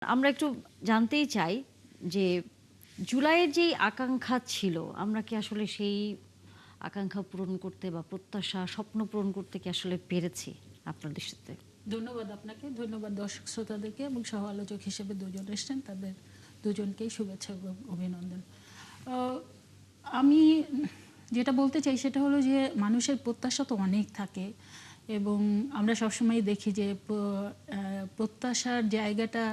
আমরা একটু জানতেই চাই যে জুলাইয়ের যেই আকাঙ্ক্ষা ছিল আমরা কি আসলে সেই আকাঙ্ক্ষা পূরণ করতে বা প্রত্যাশা স্বপ্ন পূরণ করতে কি আসলে পেরেছি আপনার দৃষ্টিতে? ধন্যবাদ আপনাকে, ধন্যবাদ দর্শক শ্রোতাদেরকে এবং সহ আলোচক হিসেবে দুজন এসছেন, তাদের দুজনকেই শুভেচ্ছা এবং অভিনন্দন। আমি যেটা বলতে চাই সেটা হলো যে মানুষের প্রত্যাশা তো অনেক থাকে এবং আমরা সবসময় দেখি যে প্রত্যাশার জায়গাটা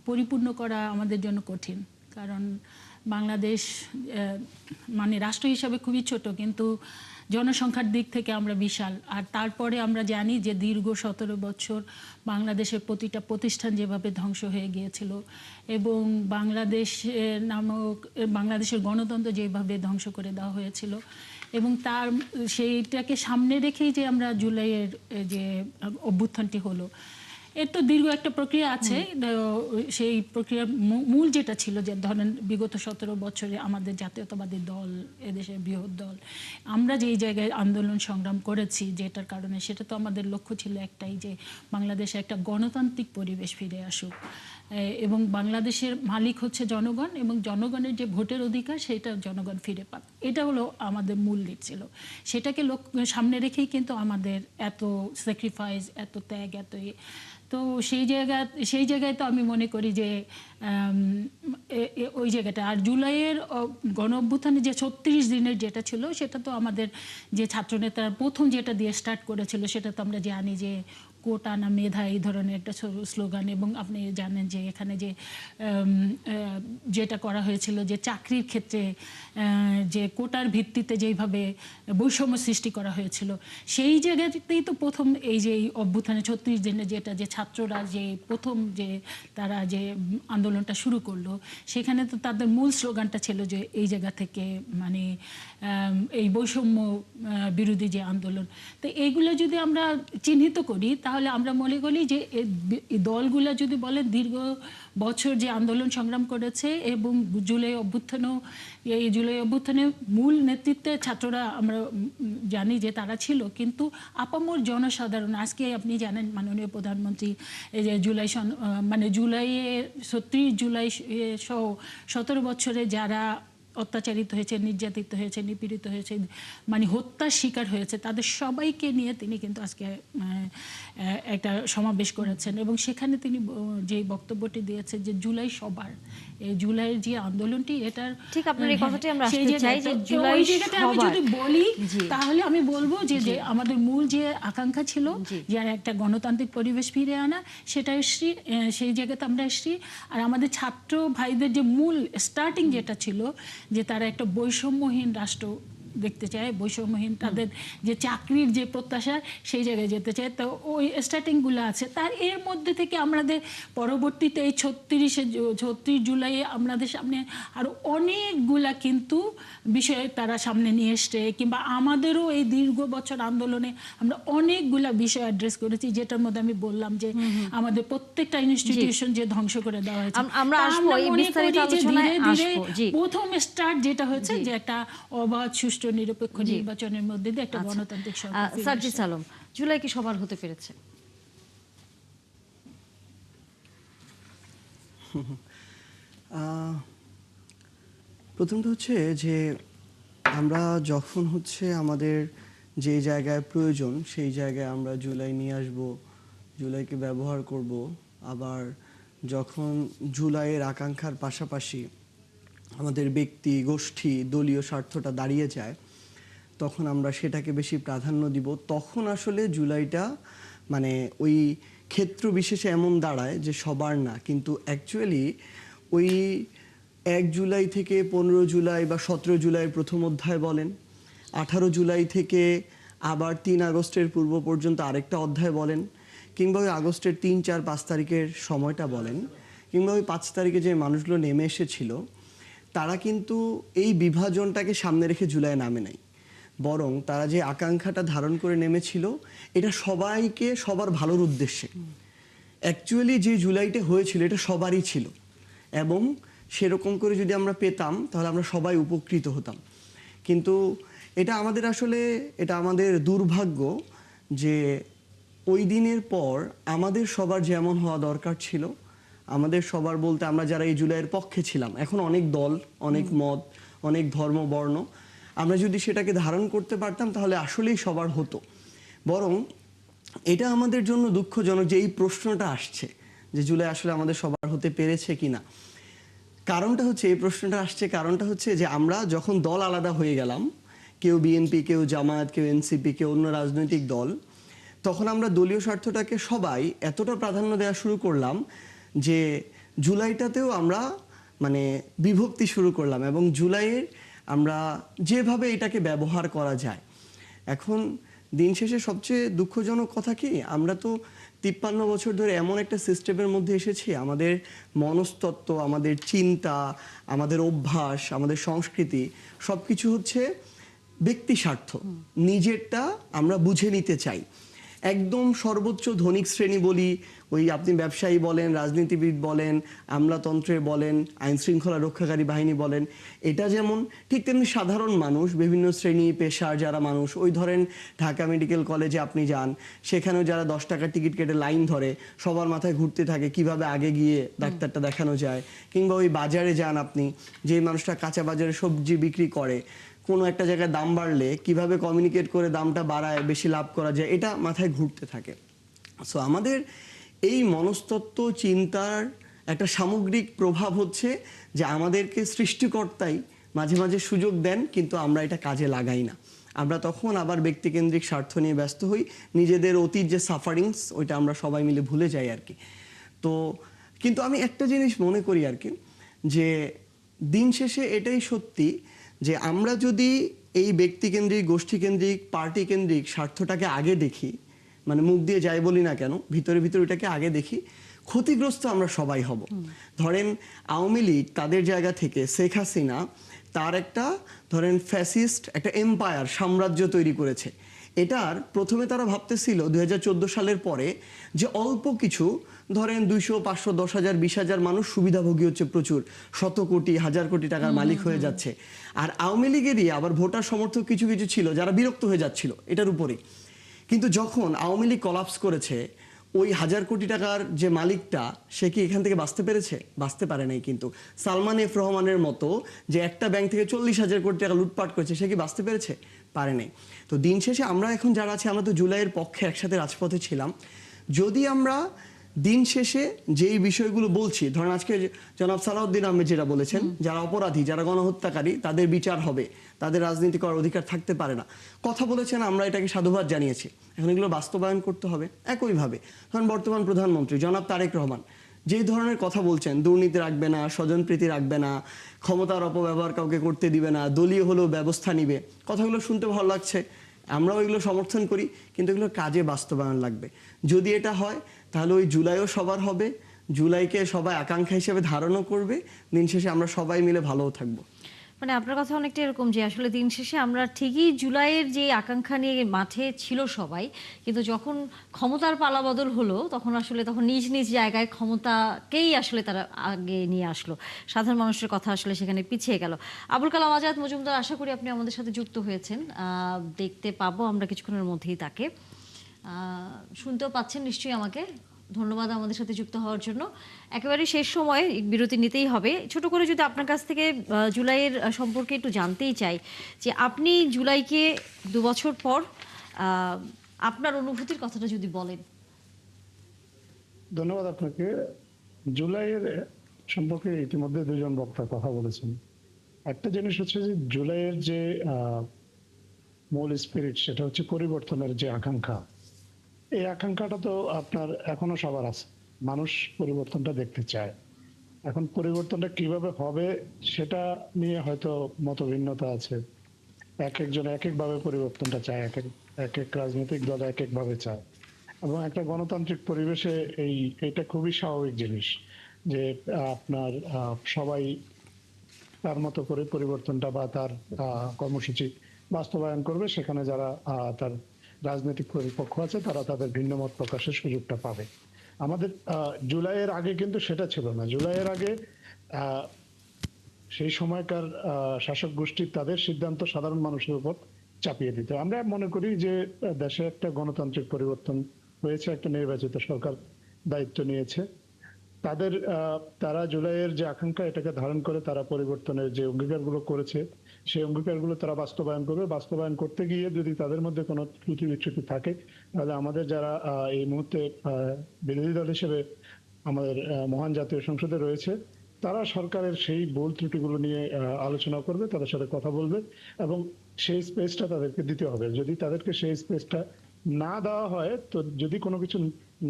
পরিপূর্ণ করা আমাদের জন্য কঠিন। কারণ বাংলাদেশ মানে রাষ্ট্র হিসাবে খুবই ছোট, কিন্তু জনসংখ্যার দিক থেকে আমরা বিশাল। আর তারপরে আমরা জানি যে দীর্ঘ 17 বছর বাংলাদেশের প্রতিটা প্রতিষ্ঠান যেভাবে ধ্বংস হয়ে গিয়েছিল এবং বাংলাদেশ নামক বাংলাদেশের গণতন্ত্র যেভাবে ধ্বংস করে দেওয়া হয়েছিল এবং তার সেইটাকে সামনে রেখেই যে আমরা জুলাইয়ের যে অভ্যুত্থানটি হলো, এর তো দীর্ঘ একটা প্রক্রিয়া আছে। সেই প্রক্রিয়ার মূল যেটা ছিল যে ধরেন বিগত 17 বছরে আমাদের জাতীয়তাবাদী দল, এদেশের বৃহৎ দল, আমরা যেই জায়গায় আন্দোলন সংগ্রাম করেছি যেটার কারণে, সেটা তো আমাদের লক্ষ্য ছিল একটাই, যে বাংলাদেশে একটা গণতান্ত্রিক পরিবেশ ফিরে আসুক এবং বাংলাদেশের মালিক হচ্ছে জনগণ এবং জনগণের যে ভোটের অধিকার সেটা জনগণ ফিরে পাক। এটা হলো আমাদের মূল দিক ছিল। সেটাকে সামনে রেখেই কিন্তু আমাদের এত স্যাক্রিফাইস, এত ত্যাগ, এত তো সেই জায়গায় তো আমি মনে করি যে ওই জায়গাটা। আর জুলাইয়ের গণ অভ্যুত্থানে যে 36 দিনের যেটা ছিল, সেটা তো আমাদের যে ছাত্রনেতারা প্রথম যেটা দিয়ে স্টার্ট করেছিল, সেটা তো আমরা জানি যে কোটা না মেধা, এই ধরনের একটা স্লোগান। এবং আপনি জানেন যে এখানে যে যেটা করা হয়েছিল যে চাকরির ক্ষেত্রে যে কোটার ভিত্তিতে যেইভাবে বৈষম্য সৃষ্টি করা হয়েছিল, সেই জায়গাতেই তো প্রথম এই যে অভ্যুত্থানে 36 দিনে যেটা যে ছাত্ররা যে প্রথম যে তারা যে আন্দোলনটা শুরু করলো, সেখানে তো তাদের মূল স্লোগানটা ছিল যে এই জায়গা থেকে মানে এই বৈষম্য বিরোধী যে আন্দোলন। তো এইগুলো যদি আমরা চিহ্নিত করি তাহলে আমরা মনে করি যে দলগুলো যদি বলে দীর্ঘ বছর যে আন্দোলন সংগ্রাম করেছে এবং জুলাই অভ্যুত্থানেও, এই জুলাই অভ্যুত্থানে মূল নেতৃত্বে ছাত্ররা আমরা জানি যে তারা ছিল, কিন্তু আপামর জনসাধারণ আজকে আপনি জানেন মাননীয় প্রধানমন্ত্রী এই যে জুলাইয়ে 36 জুলাই সহ 17 বছরে যারা অত্যাচারিত হয়েছে, নির্যাতিত হয়েছে, নিপীড়িত হয়েছে, মানে হত্যার শিকার হয়েছে, তাদের সবাইকে নিয়ে তিনি কিন্তু আজকে একটা সমাবেশ করেছেন এবং সেখানে তিনি যে বক্তব্যটি দিয়েছেন যে জুলাই সবার, এই জুলাইয়ের যে আন্দোলনটি, এটার ঠিক আপনার এই কথাটি আমরা সেই আসতে চাই যে জুলাই ওই জায়গাটা আমি যদি বলি তাহলে আমি বলবো যে আমাদের মূল যে আকাঙ্ক্ষা ছিল যে একটা গণতান্ত্রিক পরিবেশ ফিরে আনা, সেটা এসছি, সেই জায়গাতে আমরা এসছি। আর আমাদের ছাত্র ভাইদের যে মূল স্টার্টিং যেটা ছিল যে তারা একটা বৈষম্যহীন রাষ্ট্র দেখতে চায়, বৈষম্যহীন তাদের যে চাকরির যে প্রত্যাশা সেই জায়গায় যেতে চায়। তো ওই স্টার্টিংগুলো আছে, তার এর মধ্যে থেকে আমাদের পরবর্তীতে এই 36 জুলাই আমাদের সামনে আরও অনেকগুলা কিন্তু বিষয় তারা সামনে নিয়ে এসছে, কিংবা আমাদেরও এই দীর্ঘ বছর আন্দোলনে আমরা অনেকগুলা বিষয় অ্যাড্রেস করেছি, যেটার মধ্যে আমি বললাম যে আমাদের প্রত্যেকটা ইনস্টিটিউশন যে ধ্বংস করে দেওয়া হয়েছে। আমরা আসবো এই বিস্তারিত আলোচনায় আসবো। প্রথম স্টার্ট যেটা হয়েছে যে একটা অবাধ, সুষ্ঠু, নিরপেক্ষ নির্বাচনের মধ্যে দিয়ে একটা গণতান্ত্রিক সরকার। সার্জিস আলম, জুলাই কি সবার হতে পেরেছে? প্রথমটা হচ্ছে যে আমরা যখন হচ্ছে আমাদের যে জায়গায় প্রয়োজন সেই জায়গায় আমরা জুলাই নিয়ে আসব, জুলাইকে ব্যবহার করব। আবার যখন জুলাইয়ের আকাঙ্ক্ষার পাশাপাশি আমাদের ব্যক্তি, গোষ্ঠী, দলীয় স্বার্থটা দাঁড়িয়ে যায়, তখন আমরা সেটাকে বেশি প্রাধান্য দিব। তখন আসলে জুলাইটা মানে ওই ক্ষেত্র বিশেষে এমন দাঁড়ায় যে সবার না, কিন্তু অ্যাকচুয়ালি ওই 1 জুলাই থেকে 15 জুলাই বা 17 জুলাইয়ের প্রথম অধ্যায় বলেন, 18 জুলাই থেকে আবার 3 আগস্টের পূর্ব পর্যন্ত আরেকটা অধ্যায় বলেন, কিংবা ওই আগস্টের 3, 4, 5 তারিখের সময়টা বলেন, কিংবা ওই 5 তারিখে যে মানুষগুলো নেমে এসেছিল, তারা কিন্তু এই বিভাজনটাকে সামনে রেখে জুলাই নামে নাই, বরং তারা যে আকাঙ্ক্ষাটা ধারণ করে নেমেছিল এটা সবাইকে, সবার ভালোর উদ্দেশ্যে। অ্যাকচুয়ালি যে জুলাইটা হয়েছিল এটা সবারই ছিল এবং সেরকম করে যদি আমরা পেতাম তাহলে আমরা সবাই উপকৃত হতাম। কিন্তু এটা আমাদের আসলে, এটা আমাদের দুর্ভাগ্য যে ওই দিনের পর আমাদের সবার যেমন হওয়া দরকার ছিল আমাদের সবার বলতে আমরা যারা এই জুলাইয়ের পক্ষে ছিলাম, এখন অনেক দল, অনেক মত, অনেক ধর্ম বর্ণ, আমরা যদি সেটাকে ধারণ করতে পারতাম তাহলে আসলেই সবার হতো। বরং এটা আমাদের জন্য দুঃখজনক যে এই প্রশ্নটা আসছে যে জুলাই আসলে আমাদের সবার হতে পেরেছে কিনা। কারণটা হচ্ছে, এই প্রশ্নটা আসছে কারণটা হচ্ছে যে আমরা যখন দল আলাদা হয়ে গেলাম, কেউ বিএনপি, কেউ জামায়াত, কেউ এনসিপি, কেউ অন্য রাজনৈতিক দল, তখন আমরা দলীয় স্বার্থটাকে সবাই এতটা প্রাধান্য দেওয়া শুরু করলাম যে জুলাইটাতেও আমরা মানে বিভক্তি শুরু করলাম, এবং জুলাইয়ের আমরা যেভাবে এটাকে ব্যবহার করা যায়। এখন দিন শেষে সবচেয়ে দুঃখজনক কথা কি, আমরা তো 53 বছর ধরে এমন একটা সিস্টেমের মধ্যে এসেছি, আমাদের মনস্তত্ত্ব, আমাদের চিন্তা, আমাদের অভ্যাস, আমাদের সংস্কৃতি সবকিছু হচ্ছে ব্যক্তি স্বার্থ, নিজেরটা আমরা বুঝে নিতে চাই। একদম সর্বোচ্চ ধনিক শ্রেণী বলি, ওই আপনি ব্যবসায়ী বলেন, রাজনীতিবিদ বলেন, আমলাতন্ত্রে বলেন, আইন শৃঙ্খলা রক্ষাকারী বাহিনী বলেন, এটা যেমন ঠিক তেমনি সাধারণ মানুষ, বিভিন্ন শ্রেণী পেশার যারা মানুষ, ওই ধরেন ঢাকা মেডিকেল কলেজে আপনি যান, সেখানেও যারা 10 টাকার টিকিট কেটে লাইন ধরে, সবার মাথায় ঘুরতে থাকে কিভাবে আগে গিয়ে ডাক্তারটা দেখানো যায়। কিংবা ওই বাজারে যান আপনি, যেই মানুষটা কাঁচা বাজারে সবজি বিক্রি করে, কোনো একটা জায়গায় দাম বাড়লে কিভাবে কমিউনিকেট করে দামটা বাড়ায় বেশি লাভ করা যায়, এটা মাথায় ঘুরতে থাকে। সো আমাদের এই মনস্তত্ত্ব চিন্তার একটা সামগ্রিক প্রভাব হচ্ছে যে আমাদেরকে সৃষ্টিকর্তাই মাঝে মাঝে সুযোগ দেন, কিন্তু আমরা এটা কাজে লাগাই না। আমরা তখন আবার ব্যক্তিকেন্দ্রিক স্বার্থ নিয়ে ব্যস্ত হই, নিজেদের অতীত যে সাফারিংস ওইটা আমরা সবাই মিলে ভুলে যাই আর কি। তো কিন্তু আমি একটা জিনিস মনে করি আর কি, যে দিন শেষে এটাই সত্যি যে আমরা যদি এই ব্যক্তিকেন্দ্রিক, গোষ্ঠীকেন্দ্রিক, পার্টিকেন্দ্রিক স্বার্থটাকে আগে দেখি, মানে মুখ দিয়ে যাই বলি না কেন, ভিতরে ভিতরে ওইটাকে আগে দেখি, ক্ষতিগ্রস্ত আমরা সবাই হব। ধরেন আওয়ামী লীগ তাদের জায়গা থেকে, শেখ হাসিনা তার একটা ধরেন ফ্যাসিস্ট একটা এম্পায়ার, সাম্রাজ্য তৈরি করেছে। এটার প্রথমে তারা ভাবতেছিল 2014 সালের পরে যে অল্প কিছু ধরেন 200, 500, 10,000, 20,000 মানুষ সুবিধাভোগী হচ্ছে প্রচুর, শত কোটি, হাজার কোটি টাকার মালিক হয়ে যাচ্ছে। আর আওয়ামী লীগেরই আবার ভোটার সমর্থক কিছু কিছু ছিল যারা বিরক্ত হয়ে যাচ্ছিল এটার উপরে। কিন্তু যখন আওয়ামী লীগ কলাপস করেছে, ওই 1,000 কোটি টাকার যে মালিকটা, সে কি এখান থেকে বাঁচতে পেরেছে? বাঁচতে পারে নাই। কিন্তু সালমান এফ রহমানের মতো যে একটা ব্যাংক থেকে 40,000 কোটি টাকা লুটপাট করেছে, সে কি বাঁচতে পেরেছে? পারে নাই। তো দিন শেষে আমরা এখন যারা আছি, আমরা তো জুলাইয়ের পক্ষে একসাথে রাজপথে ছিলাম। যদি আমরা দিন শেষে যেই বিষয়গুলো বলছি, ধরেন আজকে জনাব সালাউদ্দিন আহমেদ যেটা বলেছেন, যারা অপরাধী, যারা গণহত্যাকারী, তাদের বিচার হবে, তাদের রাজনীতি করার অধিকার থাকতে পারে না, কথা বলেছেন, আমরা এটাকে সাধুবাদ জানিয়েছি। এখন এগুলো বাস্তবায়ন করতে হবে। একইভাবে ধরেন বর্তমান প্রধানমন্ত্রী জনাব তারেক রহমান যেই ধরনের কথা বলছেন, দুর্নীতি রাখবে না, স্বজনপ্রীতি রাখবে না, ক্ষমতার অপব্যবহার কাউকে করতে দিবে না, দলীয় হলেও ব্যবস্থা নিবে, কথাগুলো শুনতে ভালো লাগছে, আমরাও এগুলো সমর্থন করি, কিন্তু এগুলো কাজে বাস্তবায়ন লাগবে। যদি এটা হয় তাহলে ওই জুলাইও সবার হবে, জুলাইকে সবাই আকাঙ্ক্ষা হিসেবে ধারণও করবে, দিন শেষে আমরা সবাই মিলে ভালোও থাকবো। মানে আপনার কথা অনেকটা এরকম যে আসলে দিন শেষে আমরা ঠিকই জুলাইয়ের যে আকাঙ্ক্ষা নিয়ে মাঠে ছিল সবাই, কিন্তু যখন ক্ষমতার পালাবদল হলো তখন নিজ নিজ জায়গায় ক্ষমতাকেই আসলে তারা আগে নিয়ে আসলো, সাধারণ মানুষের কথা আসলে সেখানে পিছিয়ে গেল। আবুল কালাম আজাদ মজুমদার, আশা করি আপনি আমাদের সাথে যুক্ত হয়েছেন, দেখতে পাবো আমরা কিছুক্ষণের মধ্যেই তাকে, শুনতেও পাচ্ছেন নিশ্চয়ই আমাকে। ধন্যবাদ আমাদের সাথে যুক্ত হওয়ার জন্য। একেবারে শেষ সময় বিরতি নিতেই হবে। ছোট করে যদি আপনার কাছ থেকে জুলাইয়ের সম্পর্কে একটু জানতেই চাই, যে আপনি জুলাইকে 2 বছর পর আপনার অনুভূতির কথাটা যদি বলেন। ধন্যবাদ আপনাকে। জুলাইয়ের সম্পর্কে ইতিমধ্যে দুজন বক্তা কথা বলেছেন। একটা জিনিস হচ্ছে যে জুলাইয়ের যে মূল স্পিরিট, সেটা হচ্ছে পরিবর্তনের যে আকাঙ্ক্ষা। এই আকাঙ্ক্ষাটা তো আপনার এখনো সবার আছে, মানুষ পরিবর্তনটা দেখতে চায়। এখন পরিবর্তনটা কিভাবে হবে সেটা নিয়ে হয়তো মতভিন্নতা আছে, এক একজন এক একভাবে পরিবর্তনটা চায়, এক এক রাজনৈতিক দল এক একভাবে চায়। এবং একটা গণতান্ত্রিক পরিবেশে এটা খুবই স্বাভাবিক জিনিস যে আপনার সবাই তার মতো করে পরিবর্তনটা বা তার কর্মসূচি বাস্তবায়ন করবে। সেখানে যারা তার রাজনৈতিক পরিপক্ষ আছে তারা তাদের ভিন্ন মত প্রকাশের সুযোগটা পাবে। আমাদের জুলাইয়ের আগে কিন্তু সেটা ছিল না। জুলাইয়ের আগে সেই সময়কার শাসক গোষ্ঠী তাদের সিদ্ধান্ত সাধারণ মানুষের উপর চাপিয়ে দিত। আমরা মনে করি যে দেশে একটা গণতান্ত্রিক পরিবর্তন হয়েছে, একটা নির্বাচিত সরকার দায়িত্ব নিয়েছে। তারা জুলাইয়ের যে আকাঙ্ক্ষা এটাকে ধারণ করে তারা পরিবর্তনের যে অঙ্গীকারগুলো করেছে সেই অঙ্গীকারগুলো তারা বাস্তবায়ন করবে। বাস্তবায়ন করতে গিয়ে যদি তাদের মধ্যে কোনো ত্রুটি বিচ্যুতি থাকে তাহলে আমাদের যারা এই মুহূর্তে বিরোধী দল হিসেবে আমাদের মহান জাতীয় সংসদে রয়েছে তারা সরকারের সেই ভুল ত্রুটিগুলো নিয়ে আলোচনা করবে, তাদের সাথে কথা বলবে এবং সেই স্পেসটা তাদেরকে দিতে হবে। যদি তাদেরকে সেই স্পেসটা না দেওয়া হয়, তো যদি কোনো কিছু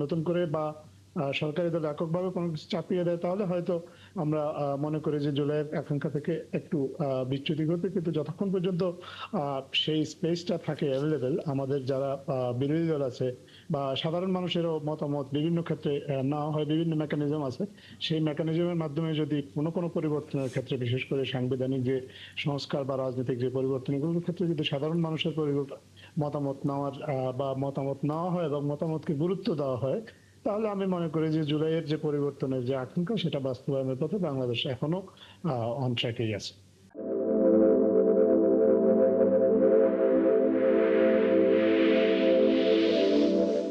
নতুন করে বা সরকারি দল এককভাবে কোনো কিছু চাপিয়ে দেয় তাহলে হয়তো আমরা মনে করি যে জুলাইয়ের আকাঙ্ক্ষা থেকে একটু বিচ্যুতি ঘটবে। কিন্তু যতক্ষণ পর্যন্ত সেই স্পেসটা থাকে অ্যাভেলেবেল, আমাদের যারা বিরোধী দল আছে বা সাধারণ মানুষেরও মতামত বিভিন্ন ক্ষেত্রে না হয়, বিভিন্ন মেকানিজম আছে, সেই মেকানিজমের মাধ্যমে যদি কোনো পরিবর্তনের ক্ষেত্রে, বিশেষ করে সাংবিধানিক যে সংস্কার বা রাজনৈতিক যে পরিবর্তনগুলোর ক্ষেত্রে যদি সাধারণ মানুষের মতামত নেওয়া হয় এবং মতামতকে গুরুত্ব দেওয়া হয়, তাহলে আমি মনে করি যে জুলাইয়ের যে পরিবর্তনের যে আকাঙ্ক্ষা সেটা বাস্তবায়নের পথে বাংলাদেশ এখনো অন ট্র্যাকেই আছে।